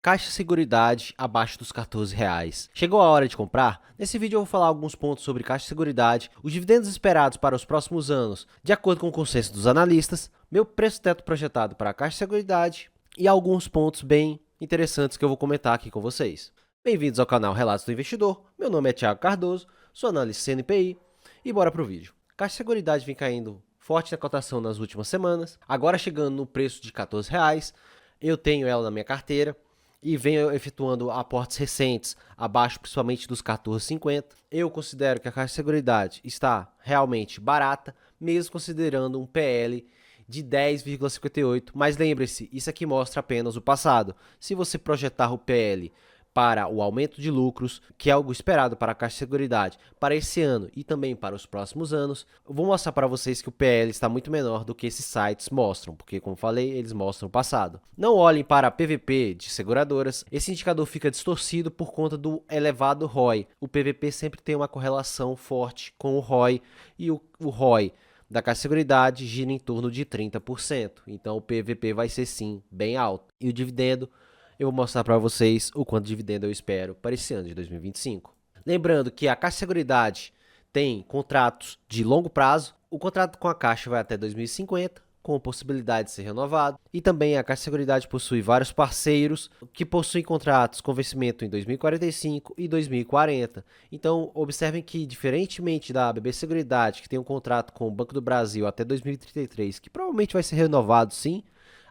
Caixa Seguridade abaixo dos R$ 14. Chegou a hora de comprar? Nesse vídeo eu vou falar alguns pontos sobre Caixa Seguridade, os dividendos esperados para os próximos anos, de acordo com o consenso dos analistas, meu preço-teto projetado para a Caixa Seguridade e alguns pontos bem interessantes que eu vou comentar aqui com vocês. Bem-vindos ao canal Relatos do Investidor, meu nome é Thiago Cardoso, sou analista CNPI e bora pro vídeo. Caixa Seguridade vem caindo forte na cotação nas últimas semanas, agora chegando no preço de R$ 14, eu tenho ela na minha carteira e venho efetuando aportes recentes, abaixo principalmente dos 14,50. Eu considero que a Caixa de Seguridade está realmente barata, mesmo considerando um PL de 10,58, mas lembre-se, isso aqui mostra apenas o passado. Se você projetar o PL para o aumento de lucros, que é algo esperado para a Caixa de Seguridade para esse ano e também para os próximos anos, eu vou mostrar para vocês que o PL está muito menor do que esses sites mostram, porque como falei, eles mostram o passado. Não olhem para a PVP de seguradoras, esse indicador fica distorcido por conta do elevado ROI. O PVP sempre tem uma correlação forte com o ROI e o ROI da Caixa de Seguridade gira em torno de 30%, então o PVP vai ser sim bem alto. E o dividendo, eu vou mostrar para vocês o quanto de dividendo eu espero para esse ano de 2025. Lembrando que a Caixa de Seguridade tem contratos de longo prazo, o contrato com a Caixa vai até 2050, com a possibilidade de ser renovado, e também a Caixa de Seguridade possui vários parceiros que possuem contratos com vencimento em 2045 e 2040. Então, observem que, diferentemente da BB Seguridade, que tem um contrato com o Banco do Brasil até 2033, que provavelmente vai ser renovado sim,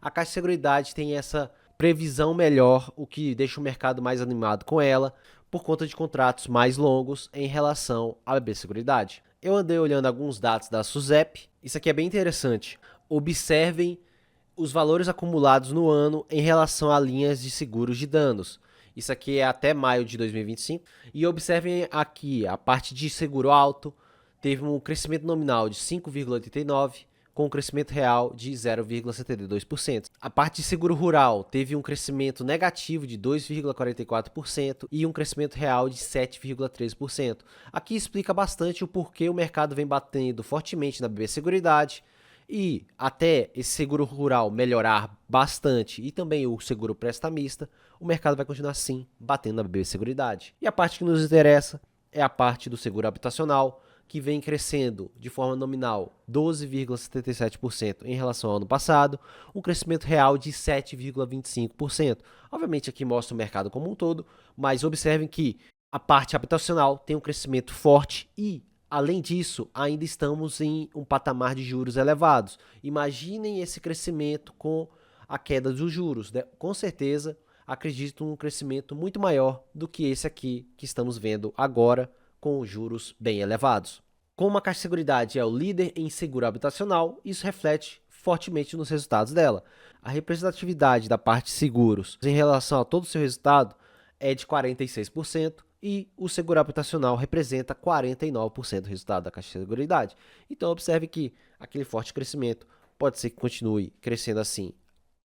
a Caixa de Seguridade tem essa previsão melhor, o que deixa o mercado mais animado com ela, por conta de contratos mais longos em relação à BB Seguridade. Eu andei olhando alguns dados da SUSEP, isso aqui é bem interessante. Observem os valores acumulados no ano em relação a linhas de seguros de danos. Isso aqui é até maio de 2025. E observem aqui, a parte de seguro alto teve um crescimento nominal de 5,89%, com um crescimento real de 0,72%. A parte de seguro rural teve um crescimento negativo de 2,44% e um crescimento real de 7,13%. Aqui explica bastante o porquê o mercado vem batendo fortemente na BB Seguridade e até esse seguro rural melhorar bastante e também o seguro prestamista, o mercado vai continuar sim batendo na BB Seguridade. E a parte que nos interessa é a parte do seguro habitacional, que vem crescendo de forma nominal 12,77% em relação ao ano passado, um crescimento real de 7,25%. Obviamente aqui mostra o mercado como um todo, mas observem que a parte habitacional tem um crescimento forte e, além disso, ainda estamos em um patamar de juros elevados. Imaginem esse crescimento com a queda dos juros, né? Com certeza, acredito num crescimento muito maior do que esse aqui que estamos vendo agora, com juros bem elevados. Como a Caixa de Seguridade é o líder em seguro habitacional, isso reflete fortemente nos resultados dela. A representatividade da parte de seguros em relação a todo o seu resultado é de 46% e o seguro habitacional representa 49% do resultado da Caixa de Seguridade. Então observe que aquele forte crescimento pode ser que continue crescendo assim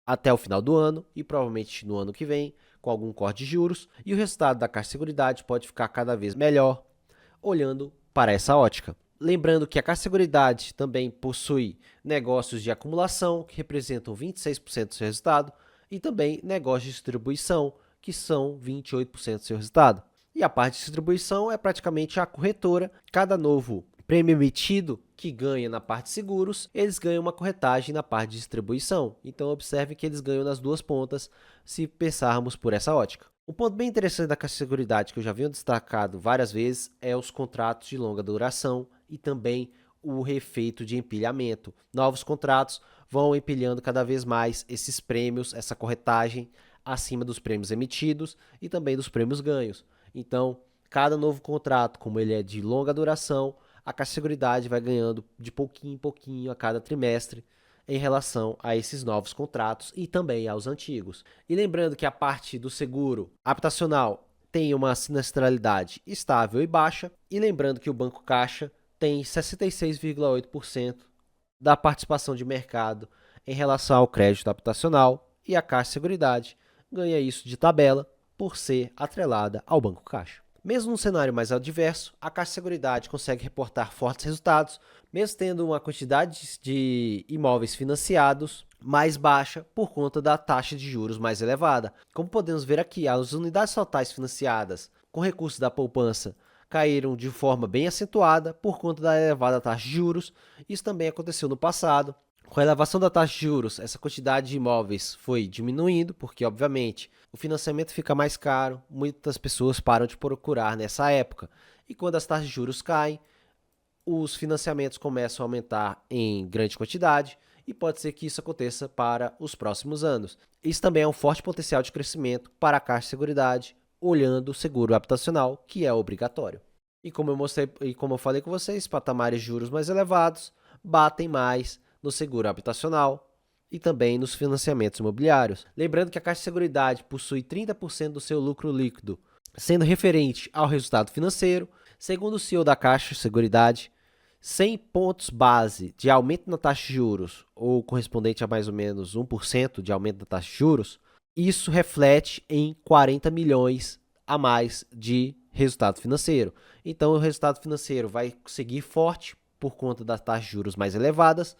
até o final do ano e provavelmente no ano que vem, com algum corte de juros, e o resultado da Caixa de Seguridade pode ficar cada vez melhor olhando para essa ótica. Lembrando que a Caixa de Seguridade também possui negócios de acumulação, que representam 26% do seu resultado, e também negócios de distribuição, que são 28% do seu resultado. E a parte de distribuição é praticamente a corretora. Cada novo prêmio emitido que ganha na parte de seguros, eles ganham uma corretagem na parte de distribuição. Então observe que eles ganham nas duas pontas, se pensarmos por essa ótica. Um ponto bem interessante da Caixa de Seguridade que eu já venho destacado várias vezes é os contratos de longa duração e também o efeito de empilhamento. Novos contratos vão empilhando cada vez mais esses prêmios, essa corretagem acima dos prêmios emitidos e também dos prêmios ganhos. Então, cada novo contrato, como ele é de longa duração, a Caixa de Seguridade vai ganhando de pouquinho em pouquinho a cada trimestre em relação a esses novos contratos e também aos antigos. E lembrando que a parte do seguro habitacional tem uma sinistralidade estável e baixa, e lembrando que o Banco Caixa tem 66,8% da participação de mercado em relação ao crédito habitacional, e a Caixa de Seguridade ganha isso de tabela por ser atrelada ao Banco Caixa. Mesmo num cenário mais adverso, a Caixa de Seguridade consegue reportar fortes resultados, mesmo tendo uma quantidade de imóveis financiados mais baixa por conta da taxa de juros mais elevada. Como podemos ver aqui, as unidades totais financiadas com recursos da poupança caíram de forma bem acentuada por conta da elevada taxa de juros. Isso também aconteceu no passado. Com a elevação da taxa de juros, essa quantidade de imóveis foi diminuindo, porque, obviamente, o financiamento fica mais caro, muitas pessoas param de procurar nessa época. E quando as taxas de juros caem, os financiamentos começam a aumentar em grande quantidade e pode ser que isso aconteça para os próximos anos. Isso também é um forte potencial de crescimento para a Caixa de Seguridade, olhando o seguro habitacional, que é obrigatório. E como eu mostrei, e como eu falei com vocês, patamares de juros mais elevados batem mais no seguro habitacional e também nos financiamentos imobiliários. Lembrando que a Caixa de Seguridade possui 30% do seu lucro líquido, sendo referente ao resultado financeiro. Segundo o CEO da Caixa de Seguridade, 100 pontos base de aumento na taxa de juros, ou correspondente a mais ou menos 1% de aumento da taxa de juros, isso reflete em 40 milhões a mais de resultado financeiro. Então, o resultado financeiro vai seguir forte por conta das taxas de juros mais elevadas,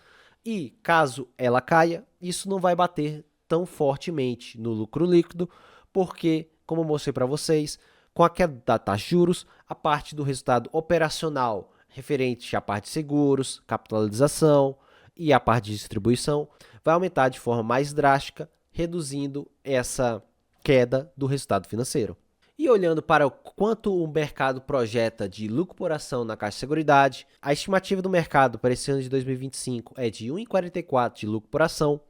e caso ela caia, isso não vai bater tão fortemente no lucro líquido, porque, como eu mostrei para vocês, com a queda da taxa de juros, a parte do resultado operacional referente à parte de seguros, capitalização e a parte de distribuição vai aumentar de forma mais drástica, reduzindo essa queda do resultado financeiro. E olhando para o quanto o mercado projeta de lucro por ação na Caixa de Seguridade, a estimativa do mercado para esse ano de 2025 é de 1,44 de lucro por ação,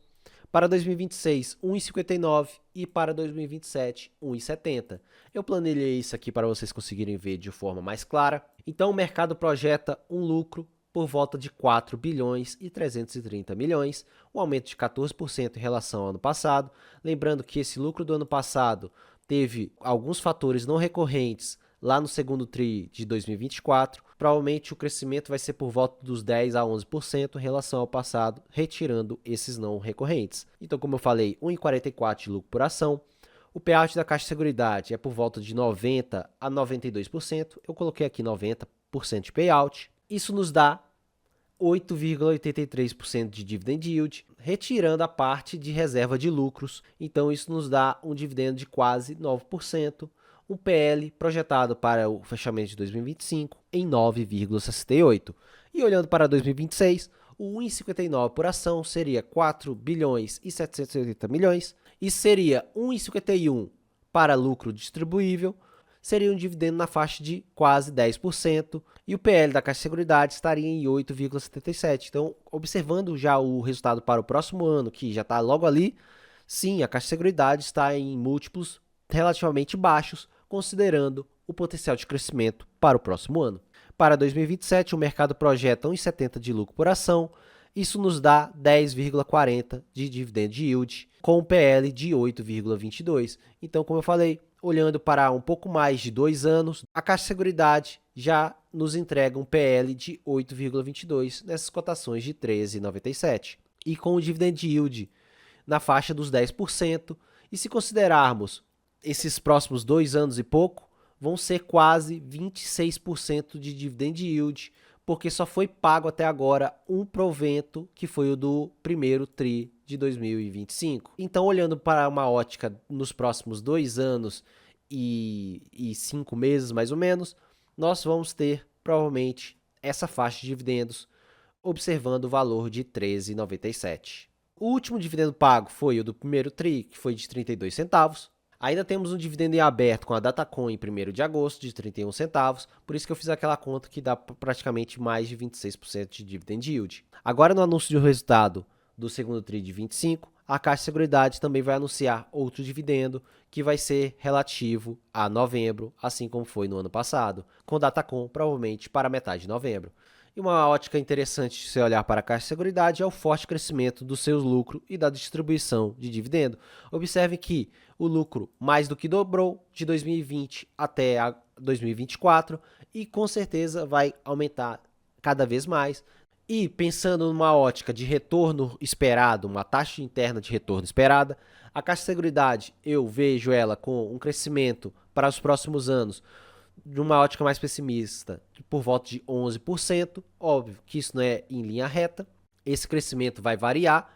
para 2026, 1,59 e para 2027, 1,70. Eu planejei isso aqui para vocês conseguirem ver de forma mais clara. Então, o mercado projeta um lucro por volta de 4 bilhões e 330 milhões, um aumento de 14% em relação ao ano passado. Lembrando que esse lucro do ano passado teve alguns fatores não recorrentes lá no segundo TRI de 2024, provavelmente o crescimento vai ser por volta dos 10 a 11% em relação ao passado, retirando esses não recorrentes. Então, como eu falei, 1,44 de lucro por ação. O payout da Caixa de Seguridade é por volta de 90 a 92%. Eu coloquei aqui 90% de payout. Isso nos dá 8,83% de dividend yield, retirando a parte de reserva de lucros. Então, isso nos dá um dividendo de quase 9%. Um PL projetado para o fechamento de 2025 em 9,68. E olhando para 2026, o 1,59 por ação seria 4 bilhões e 780 milhões e seria 1,51 para lucro distribuível, seria um dividendo na faixa de quase 10% e o PL da Caixa de Seguridade estaria em 8,77. Então, observando já o resultado para o próximo ano, que já está logo ali, sim, a Caixa de Seguridade está em múltiplos relativamente baixos, considerando o potencial de crescimento para o próximo ano. Para 2027, o mercado projeta 1,70 de lucro por ação. Isso nos dá 10,40 de dividend yield, com um PL de 8,22. Então, como eu falei, olhando para um pouco mais de 2 anos, a Caixa de Seguridade já nos entrega um PL de 8,22 nessas cotações de 13,97. E com o dividend yield na faixa dos 10%. E se considerarmos esses próximos 2 anos e pouco, vão ser quase 26% de dividend yield, porque só foi pago até agora um provento, que foi o do primeiro TRI de 2025. Então, olhando para uma ótica nos próximos 2 anos e 5 meses, mais ou menos, nós vamos ter, provavelmente, essa faixa de dividendos, observando o valor de 13,97. O último dividendo pago foi o do primeiro TRI, que foi de 32 centavos. Ainda temos um dividendo em aberto com a Datacoin em 1º de agosto de 31 centavos, por isso que eu fiz aquela conta que dá praticamente mais de 26% de dividend yield. Agora, no anúncio do resultado do segundo TRI de 25, a Caixa de Seguridade também vai anunciar outro dividendo que vai ser relativo a novembro, assim como foi no ano passado, com Datacom provavelmente para metade de novembro. E uma ótica interessante de se olhar para a Caixa de Seguridade é o forte crescimento dos seus lucros e da distribuição de dividendo. Observe que o lucro mais do que dobrou de 2020 até 2024 e com certeza vai aumentar cada vez mais. E pensando numa ótica de retorno esperado, uma taxa interna de retorno esperada, a Caixa de Seguridade eu vejo ela com um crescimento para os próximos anos de uma ótica mais pessimista, por volta de 11%. Óbvio que isso não é em linha reta, esse crescimento vai variar.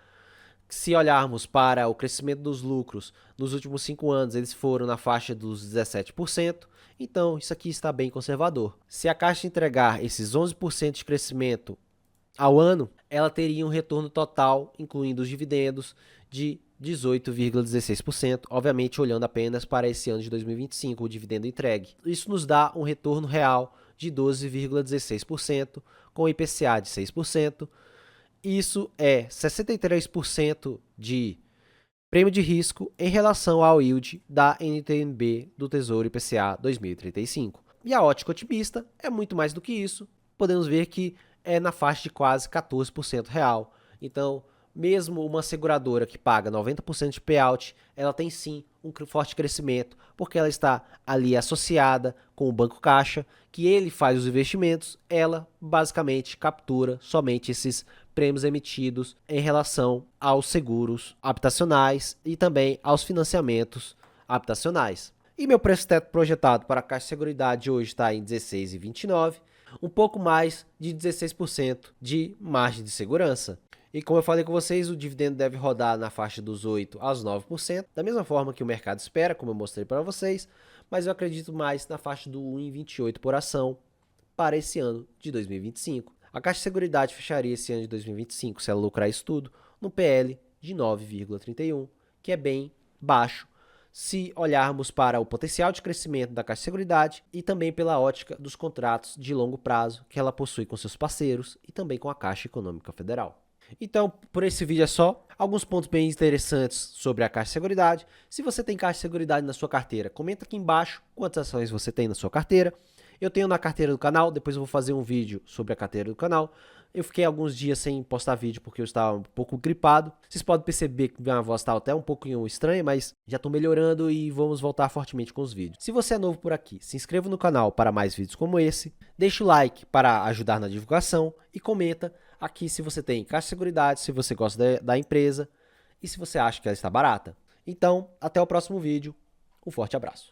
Se olharmos para o crescimento dos lucros nos últimos 5 anos, eles foram na faixa dos 17%, então isso aqui está bem conservador. Se a Caixa entregar esses 11% de crescimento ao ano, ela teria um retorno total, incluindo os dividendos, de 18,16%, obviamente olhando apenas para esse ano de 2025, o dividendo entregue. Isso nos dá um retorno real de 12,16%, com IPCA de 6%. Isso é 63% de prêmio de risco em relação ao yield da NTN-B do Tesouro IPCA 2035. E a ótica otimista é muito mais do que isso. Podemos ver que é na faixa de quase 14% real. Então, mesmo uma seguradora que paga 90% de payout, ela tem sim um forte crescimento, porque ela está ali associada com o Banco Caixa, que ele faz os investimentos, ela basicamente captura somente esses prêmios emitidos em relação aos seguros habitacionais e também aos financiamentos habitacionais. E meu preço teto projetado para a Caixa de Seguridade hoje está em 16,29, um pouco mais de 16% de margem de segurança. E como eu falei com vocês, o dividendo deve rodar na faixa dos 8% aos 9%, da mesma forma que o mercado espera, como eu mostrei para vocês, mas eu acredito mais na faixa do 1,28 por ação para esse ano de 2025. A Caixa de Seguridade fecharia esse ano de 2025, se ela lucrar isso tudo, no PL de 9,31, que é bem baixo, se olharmos para o potencial de crescimento da Caixa de Seguridade e também pela ótica dos contratos de longo prazo que ela possui com seus parceiros e também com a Caixa Econômica Federal. Então, por esse vídeo é só. Alguns pontos bem interessantes sobre a Caixa de Seguridade. Se você tem Caixa de Seguridade na sua carteira, comenta aqui embaixo quantas ações você tem na sua carteira. Eu tenho na carteira do canal, depois eu vou fazer um vídeo sobre a carteira do canal. Eu fiquei alguns dias sem postar vídeo porque eu estava um pouco gripado. Vocês podem perceber que minha voz está até um pouquinho estranha, mas já estou melhorando e vamos voltar fortemente com os vídeos. Se você é novo por aqui, se inscreva no canal para mais vídeos como esse. Deixe o like para ajudar na divulgação e comenta aqui se você tem Caixa de Seguridade, se você gosta da empresa e se você acha que ela está barata. Então, até o próximo vídeo. Um forte abraço.